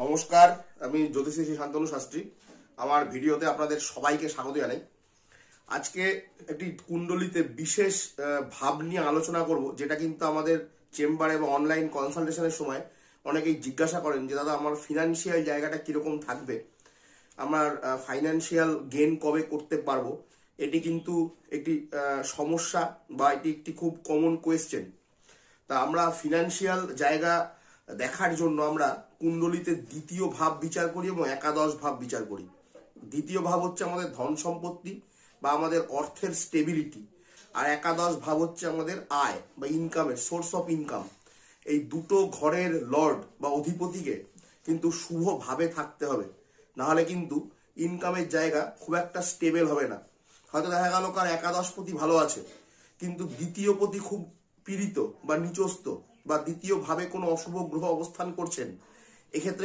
নমস্কার, আমি জ্যোতিষী শ্রী শান্তনু শাস্ত্রী। আমার ভিডিওতে আপনাদের সবাইকে স্বাগত জানাই। আজকে একটি কুণ্ডলিতে বিশেষ ভাব নিয়ে আলোচনা করব, যেটা কিন্তু আমাদের চেম্বারে এবং অনলাইন কনসালটেশনের সময় অনেকেই জিজ্ঞাসা করেন যে দাদা, আমার ফিনান্সিয়াল জায়গাটা কিরকম থাকবে, আমার ফাইন্যান্সিয়াল গেন কবে করতে পারবো। এটি কিন্তু একটি সমস্যা বা এটি একটি খুব কমন কোয়েশ্চেন। তা আমরা ফিনান্সিয়াল জায়গা দেখার জন্য আমরা কুণ্ডলিতে দ্বিতীয় ভাব বিচার করি এবং একাদশ ভাব বিচার করি। দ্বিতীয় ভাব হচ্ছে আমাদের ধন সম্পত্তি বা আমাদের অর্থের স্টেবিলিটি, আর একাদশ ভাব হচ্ছে আমাদের আয় বা ইনকামের সোর্স অফ ইনকাম। এই দুটো ঘরের লর্ড বা অধিপতিকে কিন্তু শুভ ভাবে থাকতে হবে, নাহলে কিন্তু ইনকামের জায়গা খুব একটা স্টেবল হবে না। হয়তো দেখা গেল কার একাদশপতি ভালো আছে, কিন্তু দ্বিতীয় পতি খুব পীড়িত বা নিচস্ত, বা দ্বিতীয় ভাবে কোনো অশুভ গ্রহ অবস্থান করছেন। এক্ষেত্রে